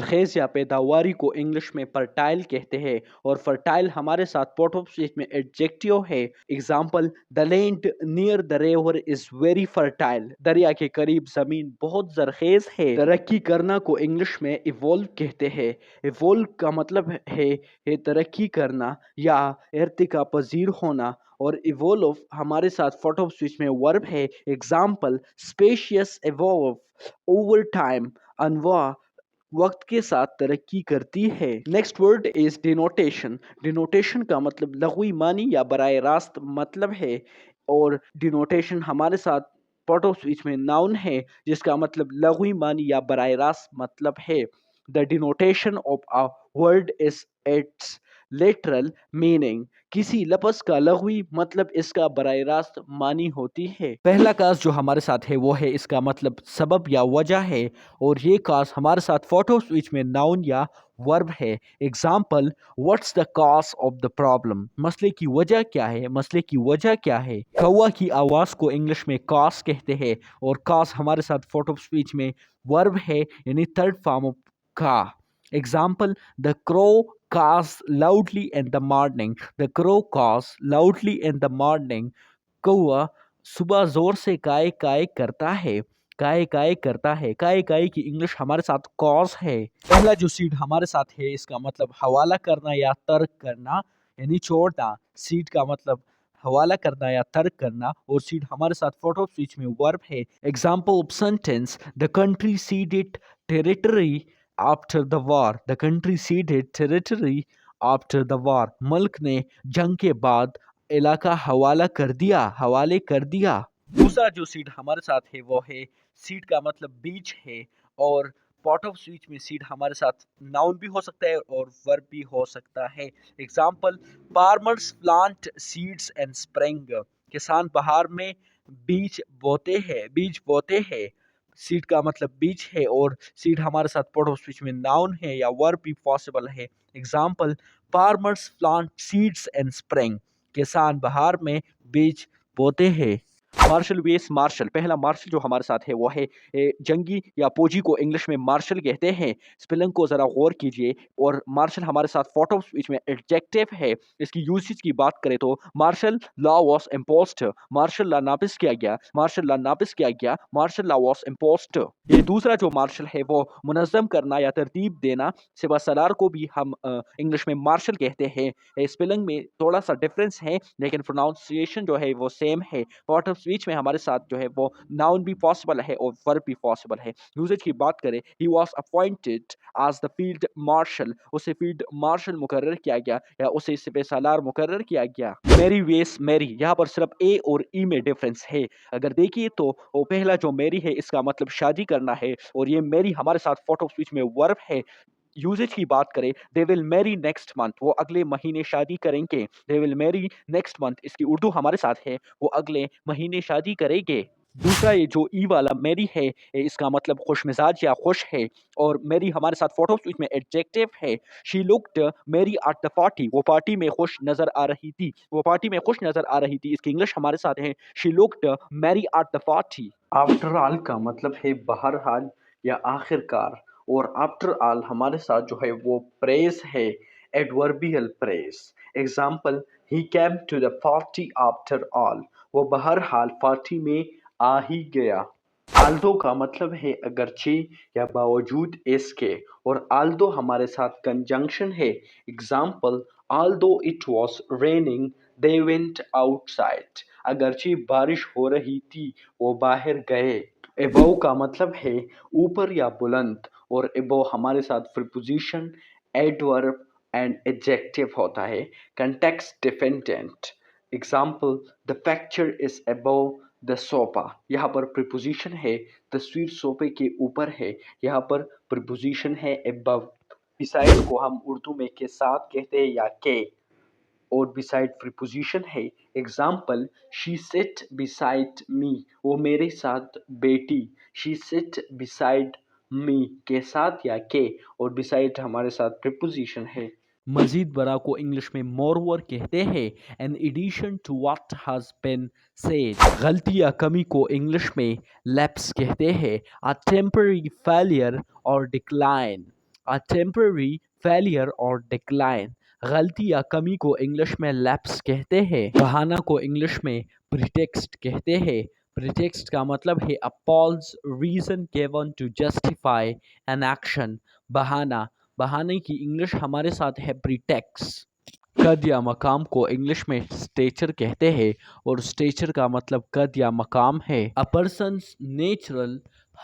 زرخیز یا پیداواری کو انگلش میں فرٹائل کہتے ہیں، اور فرٹائل ہمارے ساتھ پارٹ آف اسپیچ میں ایڈجیکٹیو ہے۔ Example: the land near the river is very fertile, دریا کے قریب زمین بہت زرخیز ہے۔ ترقی کرنا کو انگلش میں ایوولو کہتے ہیں۔ ایوولو کا مطلب ہے ترقی کرنا یا ارتقا پذیر ہونا، اور ایوولو ہمارے ساتھ پارٹ آف اسپیچ میں ورب ہے۔ Example: species evolve over time, انواع وقت کے ساتھ ترقی کرتی ہے۔ Next word is ڈینوٹیشن۔ ڈینوٹیشن کا مطلب لغوی معنی یا براہ راست مطلب ہے، اور ڈینوٹیشن ہمارے ساتھ پارٹ آف اسپیچ میں ناؤن ہے جس کا مطلب لغوی معنی یا براہ راست مطلب ہے۔ The denotation of a word is its literal meaning۔ کسی لفظ کا لغوی مطلب اس کا براہ راست معنی ہوتی ہے۔ پہلا کاز جو ہمارے ساتھ ہے وہ ہے اس کا مطلب سبب یا وجہ ہے، اور یہ کاز ہمارے ساتھ پارٹ آف اسپیچ میں ناؤن یا ورب ہے۔ Example: what's the cause of the problem, مسئلے کی وجہ کیا ہے، مسئلے کی وجہ کیا ہے۔ کوا کی آواز کو انگلش میں کاز کہتے ہیں، اور کاز ہمارے ساتھ پارٹ آف اسپیچ میں ورب ہے، یعنی تھرڈ فارم آف کا۔ Example: the crow caws loudly in the morning، the crow caws loudly in the morning، کوا صبح زور سے کائے کائے کرتا ہے، کائے کائے کرتا ہے۔ کائے کائے کی انگلش ہمارے ساتھ کاز ہے۔ پہلا جو سیڈ ہمارے ساتھ ہے اس کا مطلب حوالہ کرنا یا ترک کرنا، یعنی چھوڑنا۔ سیڈ کا مطلب حوالہ کرنا یا ترک کرنا، اور سیڈ ہمارے ساتھ پارٹ آف اسپیچ میں ورب ہے۔ Example of sentence: the country ceded territory after the war، the country ceded territory after the war، ملک نے جنگ کے بعد علاقہ حوالہ کر دیا، حوالے کر دیا۔ دوسرا جو سیڈ ہمارے ساتھ ہے وہ ہے، سیڈ کا مطلب بیج ہے، اور پارٹ آف اسپیچ میں سیڈ ہمارے ساتھ ناؤن بھی ہو سکتا ہے اور ورب بھی ہو سکتا ہے۔ ایگزامپل: فارمرز پلانٹ سیڈز ان اسپرنگ، کسان بہار میں بیج بوتے ہیں، بیج بوتے ہیں۔ سیڈ کا مطلب بیج ہے، اور سیڈ ہمارے ساتھ پارٹ آف اسپیچ میں ناؤن ہے یا ورب بھی پاسبل ہے۔ ایگزامپل: فارمرز پلانٹ سیڈز ان اسپرنگ، کسان بہار میں بیج بوتے ہیں۔ مارشل ویس مارشل۔ پہلا مارشل جو ہمارے ساتھ ہے وہ ہے جنگی یا فوجی کو انگلش میں مارشل کہتے ہیں۔ اسپیلنگ کو ذرا غور کیجئے، اور مارشل ہمارے ساتھ پارٹ آف اسپیچ میں ایڈجیکٹیو ہے۔ اس کی یوزیج کی بات کریں تو martial law was imposed, martial law نافذ کیا گیا، مارشل لا نافذ کیا گیا، مارشل لا واز امپوزڈ۔ یہ دوسرا جو مارشل ہے وہ منظم کرنا یا ترتیب دینا۔ سپہ سالار کو بھی ہم انگلش میں مارشل کہتے ہیں۔ اسپیلنگ میں تھوڑا سا ڈفرینس ہے، لیکن پروناؤنسیشن جو ہے وہ سیم ہے۔ پارٹ آف اسپیچ میں ہمارے ساتھ جو ہے وہ ناؤن بھی پاسبل ہے اور ورب بھی پاسبل ہے۔ یوزیج کی بات کریں، he was appointed as the field marshal, اسے فیلڈ مارشل مقرر کیا گیا یا اسے سپہ سالار مقرر کیا گیا۔ میری ویس میری، یہاں پر صرف اے اور ای میں ڈفرینس ہے۔ اگر دیکھیے تو وہ پہلا جو میری ہے اس کا مطلب شادی کرنا ہے، اور یہ میری ہمارے ساتھ پارٹ آف اسپیچ میں ورب ہے۔ یوزیج کی بات کریں، دے ول میری نیکسٹ منتھ، وہ اگلے مہینے شادی کریں گے۔ دے ول میری نیکسٹ منتھ، اس کی اردو ہمارے ساتھ ہے، وہ اگلے مہینے شادی کریں گے۔ دوسرا یہ جو ای والا میری ہے اس کا مطلب خوش مزاج یا خوش ہے، اور میری ہمارے ساتھ پارٹ آف اسپیچ میں ایڈجیکٹیو ہے۔ She looked merry at the party, وہ پارٹی میں خوش نظر آ رہی تھی، وہ پارٹی میں خوش نظر آ رہی تھی۔ اس کی انگلش ہمارے ساتھ ہے، she looked merry at the party. After all کا مطلب ہے بہرحال یا آخر کار، اور آفٹر آل ہمارے ساتھ جو ہے وہ پریز ہے، adverbial phrase. Example: he came to the party after all, وہ بہرحال پارٹی میں آ ہی گیا۔ آلدو کا مطلب ہے اگرچہ یا باوجود اس کے، اور آلدو ہمارے ساتھ کنجنکشن ہے۔ Example: although it was raining they went outside, اگرچہ بارش ہو رہی تھی وہ باہر گئے۔ ابو کا مطلب ہے اوپر یا بلند، اور ابو ہمارے ساتھ پریپوزیشن، ایڈورب اینڈ ایڈجیکٹیو ہوتا ہے، context dependent. Example: the picture is above the sofa, یہاں پر پریپوزیشن ہے، تصویر صوفے کے اوپر ہے، یہاں پر پریپوزیشن ہے ابو۔ بسائڈ کو ہم اردو میں کے ساتھ کہتے ہیں یا کے، اور بسائڈ پریپوزیشن ہے۔ ایگزامپل: شی سٹ بسائڈ می، وہ میرے ساتھ بیٹھی۔ شی سٹ بسائڈ می کے ساتھ یا کے، اور بسائڈ ہمارے ساتھ پریپوزیشن ہے۔ مزید برآں کو انگلش میں مور کہتے ہیں، in addition to what has been said. غلطی یا کمی کو انگلش میں لیپس کہتے ہیں، a temporary failure or decline۔ A temporary failure or decline. غلطی یا کمی کو انگلش میں لیپس کہتے ہیں. بہانہ کو انگلش میں pretext کہتے ہیں. pretext کا مطلب ہے a false reason given to justify an action. بہانے کی انگلش ہمارے ساتھ ہے pretext. قد یا مقام کو انگلش میں اسٹیچر کہتے ہیں اور اسٹیچر کا مطلب قد یا مقام ہے. A person's natural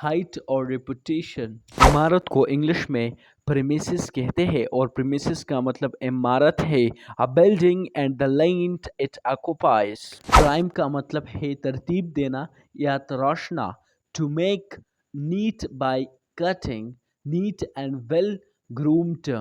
height or reputation. عمارت کو انگلش میں premises کہتے ہیں اور premises کا مطلب عمارت ہے. A building and the land it occupies. Prime کا مطلب ہے ترتیب دینا یا تراشنا. To make neat by cutting. Neat and well groomed.